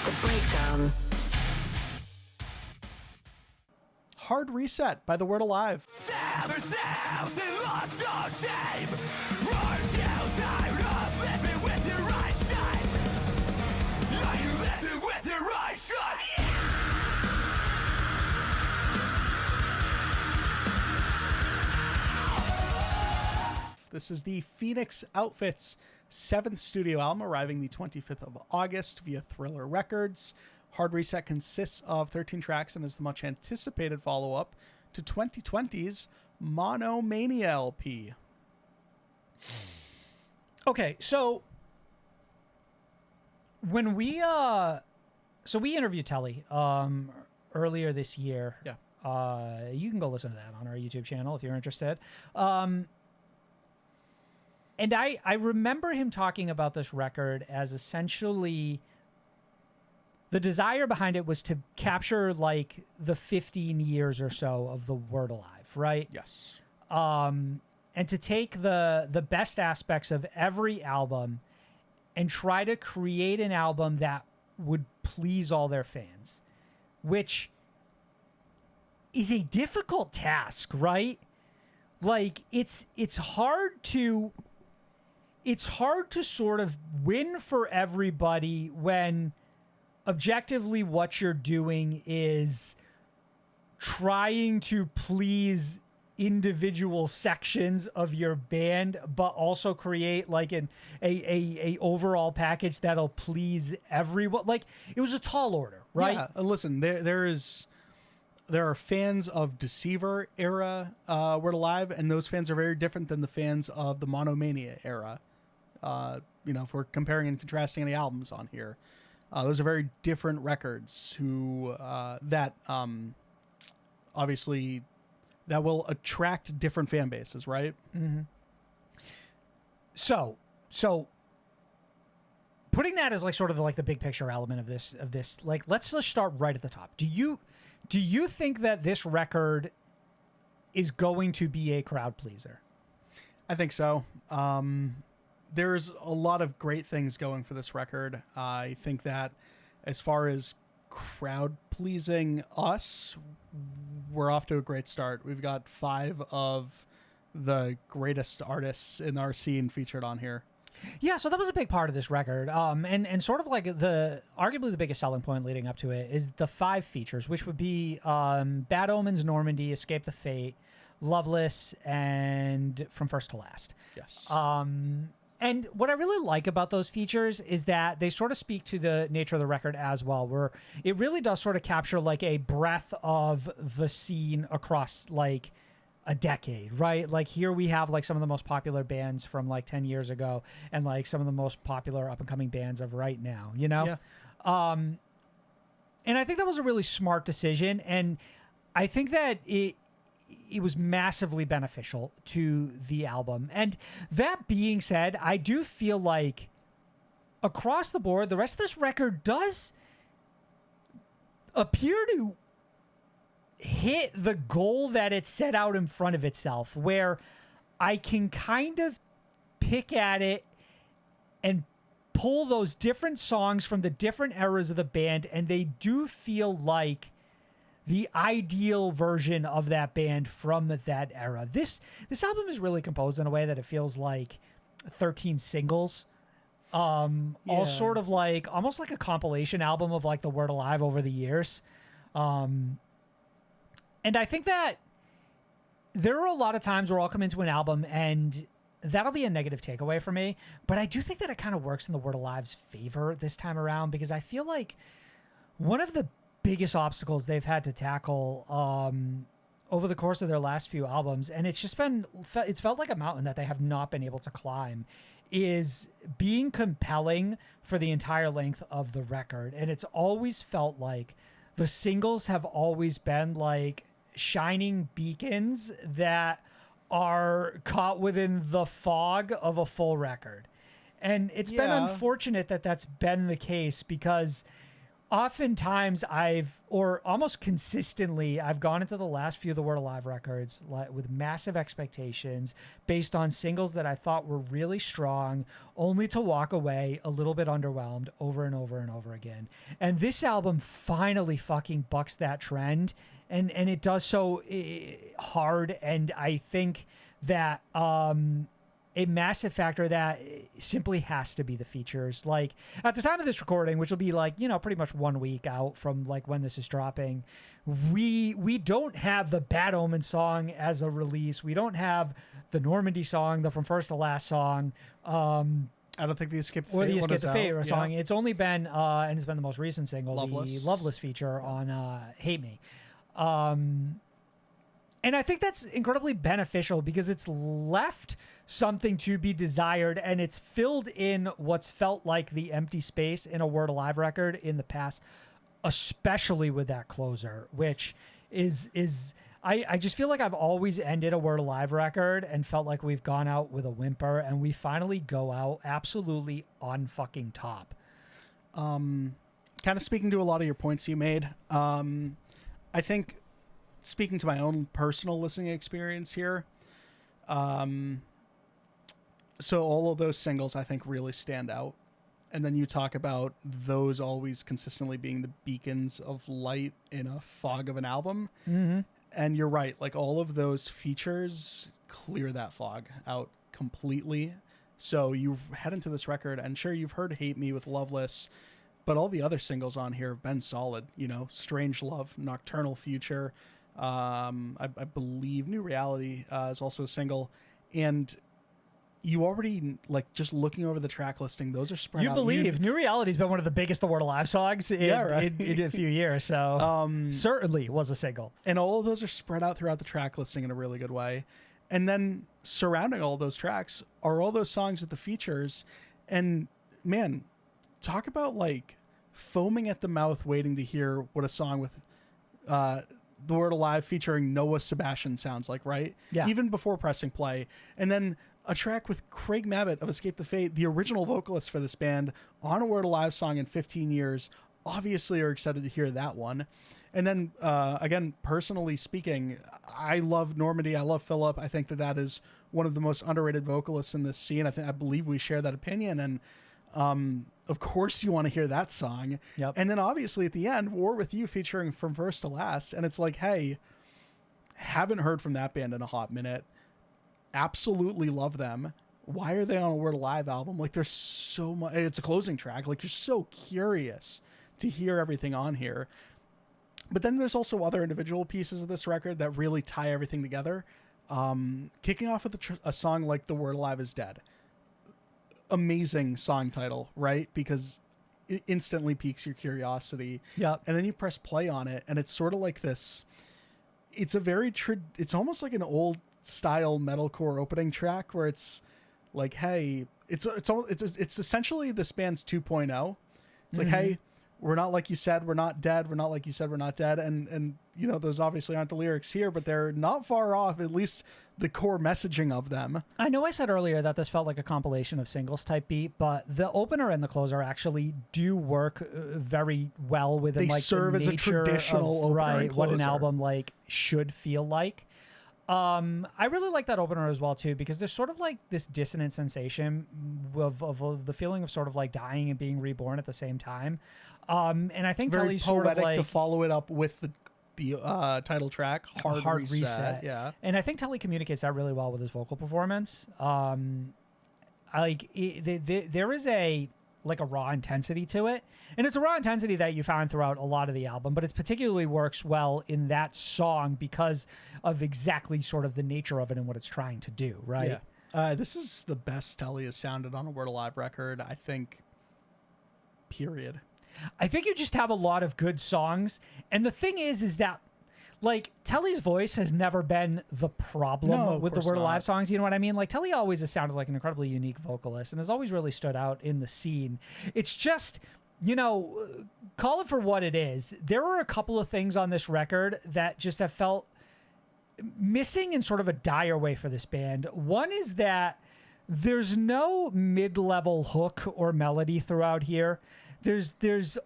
The Breakdown. Hard Reset by The Word Alive. Save yourselves and lost all shame. Aren't you tired of living with your eyes shut? Are you living with your eyes shut? This is the Phoenix Outfits 7th studio album, arriving the 25th of August via Thriller Records. Hard Reset consists of 13 tracks and is the much anticipated follow-up to 2020's Monomania LP. Okay, so when we interviewed Telly earlier this year. Yeah. You can go listen to that on our YouTube channel if you're interested. And I remember him talking about this record as essentially the desire behind it was to capture like the 15 years or so of the Word Alive, right? Yes. And to take the best aspects of every album and try to create an album that would please all their fans, which is a difficult task, right? Like it's hard to sort of win for everybody when objectively what you're doing is trying to please individual sections of your band, but also create like a overall package that'll please everyone. Like it was a tall order, right? Yeah. Listen, there are fans of Deceiver era Word Alive, and those fans are very different than the fans of the Monomania era. If we're comparing and contrasting any albums on here, those are very different records that obviously that will attract different fan bases, right? Mm-hmm. So putting that as like sort of like the big picture element of this, like, let's just start right at the top. Do you think that this record is going to be a crowd pleaser? I think so. There's a lot of great things going for this record. I think that as far as crowd pleasing us, we're off to a great start. We've got 5 of the greatest artists in our scene featured on here. Yeah, so that was a big part of this record. And sort of like arguably the biggest selling point leading up to it is the 5 features, which would be Bad Omens, Normandy, Escape the Fate, Loveless, and From First to Last. Yes. And what I really like about those features is that they sort of speak to the nature of the record as well, where it really does sort of capture like a breadth of the scene across like a decade, right? Like here we have like some of the most popular bands from like 10 years ago and like some of the most popular up and coming bands of right now, you know? Yeah. And I think that was a really smart decision. And I think that it was massively beneficial to the album. And that being said, I do feel like across the board, the rest of this record does appear to hit the goal that it set out in front of itself, where I can kind of pick at it and pull those different songs from the different eras of the band, and they do feel like the ideal version of that band from that era. This album is really composed in a way that it feels like 13 singles, all sort of like almost like a compilation album of like the Word Alive over the years. And I think that there are a lot of times where I'll come into an album and that'll be a negative takeaway for me, but I do think that it kind of works in the Word Alive's favor this time around, because I feel like one of the biggest obstacles they've had to tackle over the course of their last few albums, and it's felt like a mountain that they have not been able to climb, is being compelling for the entire length of the record. And it's always felt like the singles have always been like shining beacons that are caught within the fog of a full record. And it's been unfortunate that that's been the case, because oftentimes or almost consistently, I've gone into the last few of the Word Alive records with massive expectations based on singles that I thought were really strong, only to walk away a little bit underwhelmed over and over and over again. And this album finally fucking bucks that trend, and it does so hard. And I think that a massive factor that simply has to be the features. Like at the time of this recording, which will be like, pretty much 1 week out from like when this is dropping, we don't have the Bad Omen song as a release. We don't have the Normandy song, the From First to Last song. I don't think the Escape the Fate or the Escape one is the Fate out. song. Yeah. It's only been, and it's been the most recent single, Loveless. the Loveless feature on Hate Me. And I think that's incredibly beneficial because it's left something to be desired, and it's filled in what's felt like the empty space in a Word Alive record in the past, especially with that closer, which is I just feel like I've always ended a Word Alive record and felt like we've gone out with a whimper, and we finally go out absolutely on fucking top. Kind of speaking to a lot of your points you made, I think speaking to my own personal listening experience here, so all of those singles I think really stand out. And then you talk about those always consistently being the beacons of light in a fog of an album. Mm-hmm. And you're right, like all of those features clear that fog out completely. So you head into this record, and sure, you've heard Hate Me with Loveless, but all the other singles on here have been solid. Strange Love, Nocturnal Future, I believe New Reality is also a single. And you already, like, just looking over the track listing, those are spread out. You believe New Reality's been one of the biggest The Word Alive songs in a few years, so certainly was a single. And all of those are spread out throughout the track listing in a really good way. And then surrounding all those tracks are all those songs with the features. And man, talk about like foaming at the mouth waiting to hear what a song with The Word Alive featuring Noah Sebastian sounds like, right? Yeah. Even before pressing play. And then a track with Craig Mabbitt of Escape the Fate, the original vocalist for this band, on a Word Alive song in 15 years. Obviously are excited to hear that one. And then, again, personally speaking, I love Normandy. I love Philip. I think that is one of the most underrated vocalists in this scene. I believe we share that opinion. And of course you want to hear that song. Yep. And then obviously at the end, War With You featuring From First to Last. And it's like, hey, haven't heard from that band in a hot minute. Absolutely love them. Why are they on a Word Alive album? Like, there's so much. It's a closing track. Like, you're so curious to hear everything on here. But then there's also other individual pieces of this record that really tie everything together. Kicking off with a song like The Word Alive Is Dead. Amazing song title, right? Because it instantly piques your curiosity. Yep. And then you press play on it, and it's sort of like this. It's a very it's almost like an old style metalcore opening track where it's like, hey, it's essentially this band's 2.0. It's like, hey, we're not like you said, we're not dead. We're not like you said, we're not dead. And those obviously aren't the lyrics here, but they're not far off, at least the core messaging of them. I know I said earlier that this felt like a compilation of singles type beat, but the opener and the closer actually do work very well within They like serve the as a nature traditional of, opener right, and what an closer. album like should feel like. I really like that opener as well too, because there's sort of like this dissonant sensation of the feeling of sort of like dying and being reborn at the same time. And I think Very Tully's poetic sort of like to follow it up with the title track, Hard Reset. Yeah. And I think Tully communicates that really well with his vocal performance. There is a raw intensity to it, and it's a raw intensity that you find throughout a lot of the album, but it particularly works well in that song because of exactly sort of the nature of it and what it's trying to do, right? Yeah. This is the best Tully has sounded on a Word Alive record, I think, period. I think you just have a lot of good songs, and the thing is that like Telly's voice has never been the problem with the Word Alive songs. You know what I mean? Like Telly always has sounded like an incredibly unique vocalist and has always really stood out in the scene. It's just, call it for what it is. There are a couple of things on this record that just have felt missing in sort of a dire way for this band. One is that there's no mid-level hook or melody throughout here. There's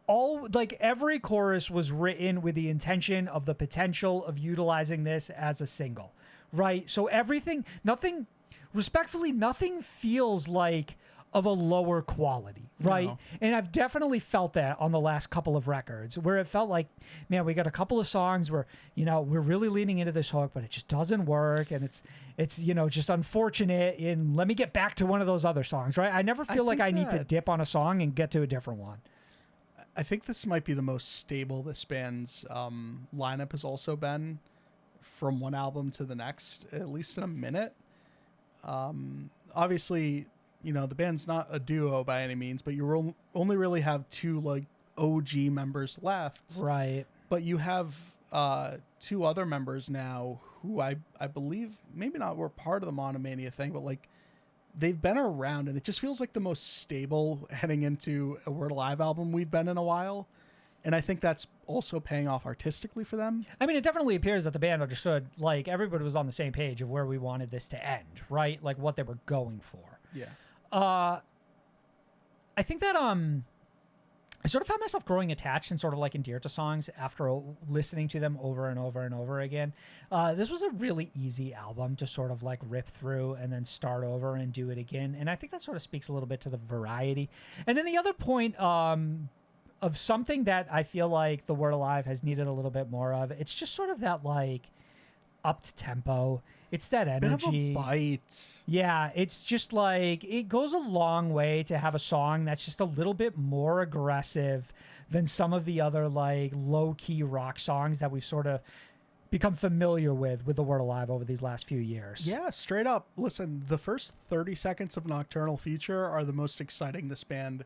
all like every chorus was written with the intention of the potential of utilizing this as a single, right? So everything, nothing, respectfully, nothing feels like of a lower quality, right? No. And I've definitely felt that on the last couple of records where it felt like, man, we got a couple of songs where, you know, we're really leaning into this hook, but it just doesn't work. And it's, you know, just unfortunate. And let me get back to one of those other songs, right? I never feel like I need to dip on a song and get to a different one. I think this might be the most stable this band's lineup has also been from one album to the next, at least in a minute. Obviously, you know, the band's not a duo by any means, but you only really have two like OG members left. Right. But you have two other members now who I believe maybe not were part of the Monomania thing, but like they've been around, and it just feels like the most stable heading into a Word Alive album we've been in a while. And I think that's also paying off artistically for them. I mean, it definitely appears that the band understood, like, everybody was on the same page of where we wanted this to end, right? Like, what they were going for. Yeah. I think that, I sort of found myself growing attached and sort of, like, endeared to songs after listening to them over and over and over again. This was a really easy album to sort of, like, rip through and then start over and do it again. And I think that sort of speaks a little bit to the variety. And then the other point, of something that I feel like the Word Alive has needed a little bit more of. It's just sort of that like upped tempo. It's that energy. Bit of a bite. Yeah, it's just like it goes a long way to have a song that's just a little bit more aggressive than some of the other like low-key rock songs that we've sort of become familiar with the Word Alive over these last few years. Yeah, straight up. Listen, the first 30 seconds of Nocturnal Future are the most exciting this band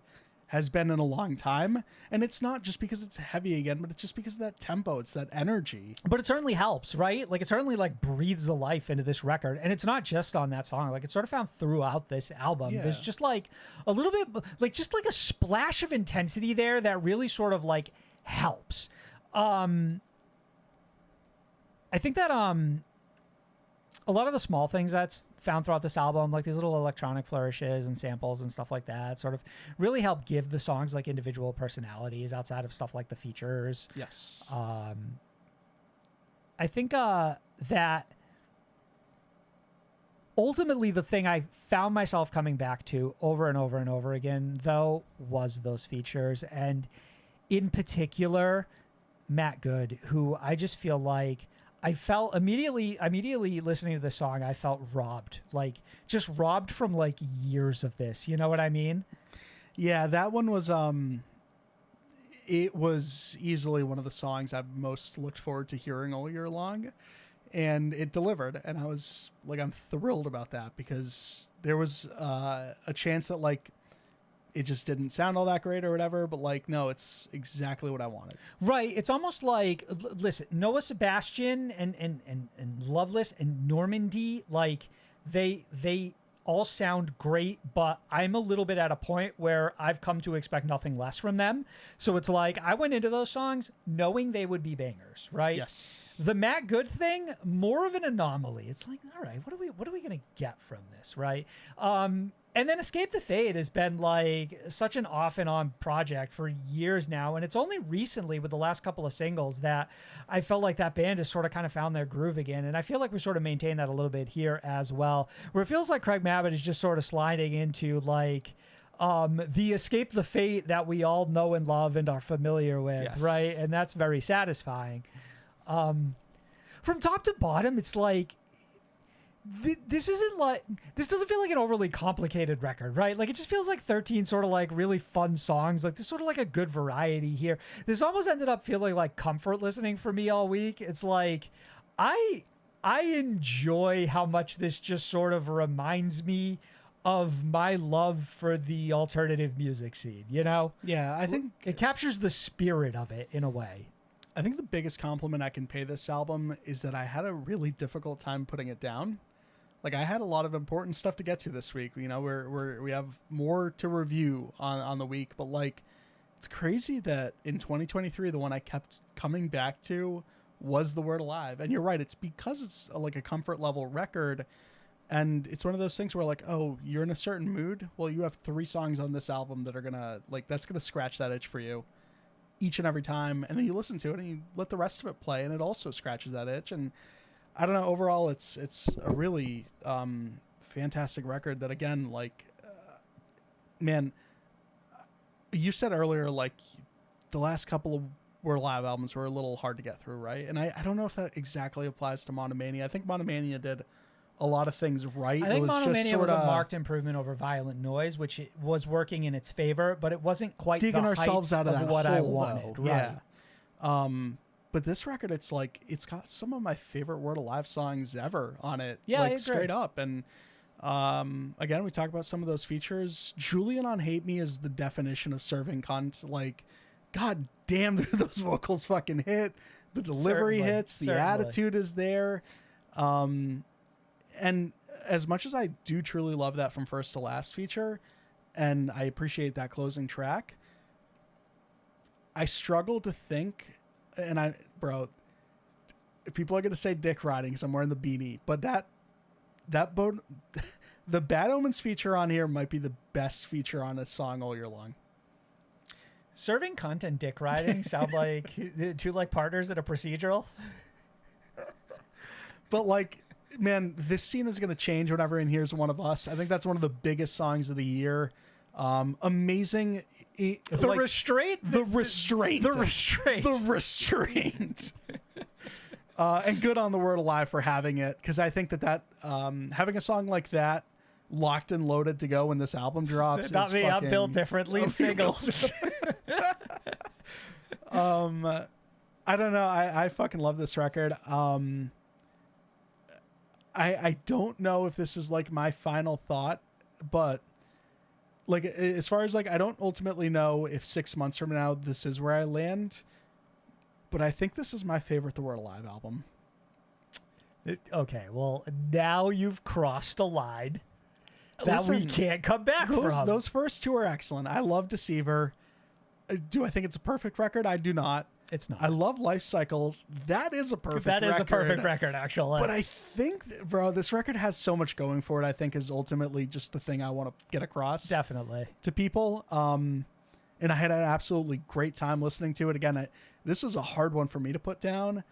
has been in a long time. And it's not just because it's heavy again, but it's just because of that tempo. It's that energy. But it certainly helps, right? Like it certainly like breathes a life into this record. And it's not just on that song. Like it's sort of found throughout this album. Yeah. There's just like a little bit, like just like a splash of intensity there that really sort of like helps. I think that a lot of the small things that's found throughout this album, like these little electronic flourishes and samples and stuff like that, sort of really help give the songs like individual personalities outside of stuff like the features. Yes. I think that ultimately the thing I found myself coming back to over and over and over again, though, was those features. And in particular, Matt Good, who I just feel like I felt immediately listening to this song, I felt robbed, like just robbed from like years of this. You know what I mean? Yeah, that one was, it was easily one of the songs I've most looked forward to hearing all year long, and it delivered. And I was like, I'm thrilled about that because there was a chance that like it just didn't sound all that great or whatever, but like, no, it's exactly what I wanted. Right. It's almost like, listen, Noah Sebastian and Loveless and Normandy, like they all sound great, but I'm a little bit at a point where I've come to expect nothing less from them. So it's like, I went into those songs knowing they would be bangers, right? Yes. The Matt Good thing, more of an anomaly. It's like, all right, what are we going to get from this, right? And then Escape the Fate has been like such an off and on project for years now. And it's only recently with the last couple of singles that I felt like that band has sort of kind of found their groove again. And I feel like we sort of maintain that a little bit here as well, where it feels like Craig Mabbitt is just sort of sliding into like the Escape the Fate that we all know and love and are familiar with. Yes. Right. And that's very satisfying. From top to bottom, it's like, this doesn't feel like an overly complicated record, right? Like it just feels like 13 sort of like really fun songs. Like there's sort of like a good variety here. This almost ended up feeling like comfort listening for me all week. It's like I enjoy how much this just sort of reminds me of my love for the alternative music scene, you know? Yeah, I think it captures the spirit of it in a way. I think the biggest compliment I can pay this album is that I had a really difficult time putting it down. Like I had a lot of important stuff to get to this week. You know, we have more to review on the week, but like it's crazy that in 2023 the one I kept coming back to was The Word Alive. And you're right, it's because it's like a comfort level record, and it's one of those things where like, oh, you're in a certain mood, well, you have 3 songs on this album that are gonna like that's gonna scratch that itch for you. each and every time, and then you listen to it and you let the rest of it play, and it also scratches that itch. And I don't know, overall it's a really fantastic record that, again, like man, you said earlier, like the last couple of Word Alive albums were a little hard to get through, right? And I don't know if that exactly applies to Monomania. I think Monomania did a lot of things right. I think it was Monomania just was sorta a marked improvement over Violent Noise, which it was working in its favor, but it wasn't quite digging the ourselves heights out of that what hole, I wanted. though. Right. Yeah. But this record, it's like it's got some of my favorite Word Alive songs ever on it. Yeah, I like agree. straight up. And again, we talk about some of those features. Julian on Hate Me is the definition of serving cunt. Like, god damn, those vocals fucking hit. The delivery Certainly, hits. The certainly. attitude is there. And as much as I do truly love that From First to Last feature, and I appreciate that closing track, I struggle to think, and bro, people are going to say dick riding because I'm wearing the beanie, but the Bad Omens feature on here might be the best feature on a song all year long. Serving cunt and dick riding sound like two like partners in a procedural. But like, man, this scene is going to change whenever in Here's One of Us. I think that's one of the biggest songs of the year. Amazing. The like, restraint. The restraint. The restraint. The restraint. And good on the Word Alive for having it, because I think that having a song like that locked and loaded to go when this album drops. Not is me. I'm fucking built different. Lead single. I don't know. I fucking love this record. I don't know if this is like my final thought, but like as far as like, I don't ultimately know if 6 months from now this is where I land, but I think this is my favorite The Word Alive album. Okay, well, now you've crossed a line that we Listen, can't come back from. Those first two are excellent. I love Deceiver. Do I think it's a perfect record? I do not. It's not. I love Life Cycles. That is a perfect record. That is a perfect record, actually. But I think, bro, this record has so much going for it. I think is ultimately just the thing I want to get across Definitely. to people. And I had an absolutely great time listening to it. Again, this was a hard one for me to put down.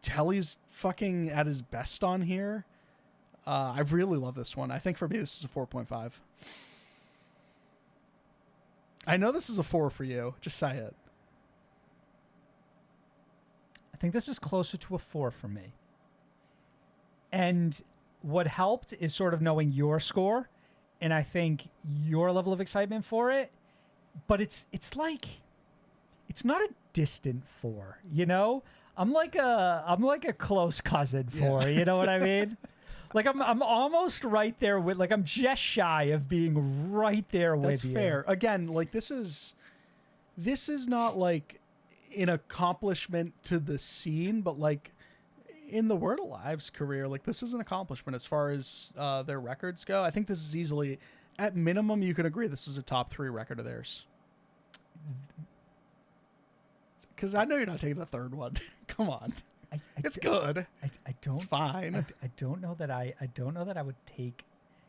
Telly's fucking at his best on here. I really love this one. I think for me, this is a 4.5. I know this is a 4 for you. Just say it. I think this is closer to a 4 for me. And what helped is sort of knowing your score, and I think your level of excitement for it. But it's like, it's not a distant 4, you know? I'm like a close cousin 4, you know what I mean? Like I'm almost right there with, like, I'm just shy of being right there with you. That's fair. Again, like this is not like an accomplishment to the scene, but like in the Word Alive's career, like this is an accomplishment as far as their records go. I think this is easily, at minimum, you could agree this is a top 3 record of theirs. Because I know you're not taking the third one. Come on. It's good. I don't. It's fine. I don't know that I don't know that I would take.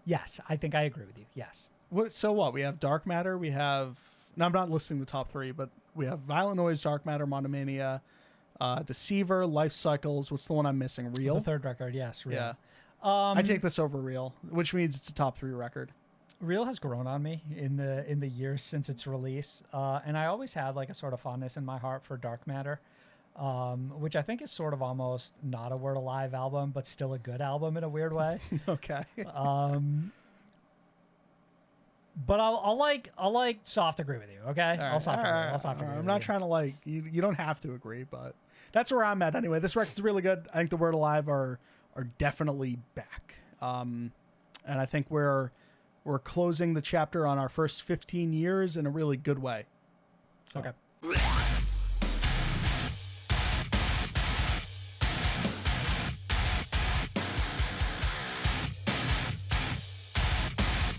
Yes, I think I agree with you. Yes. So what? We have Dark Matter. We have. Now I'm not listing the top 3, but we have Violent Noise, Dark Matter, Monomania, Deceiver, Life Cycles. What's the one I'm missing? Real. The third record. Yes. Real. Yeah. I take this over Real, which means it's a top 3 record. Real has grown on me in the years since its release, and I always had like a sort of fondness in my heart for Dark Matter, which I think is sort of almost not a Word Alive album, but still a good album in a weird way. Okay. But I'll like soft agree with you. Okay, I'll soft agree. I'll soft agree. I'm with not you. trying to like you. You don't have to agree, but that's where I'm at anyway. This record's really good. I think the Word Alive are definitely back. And I think we're closing the chapter on our first 15 years in a really good way. So. Okay.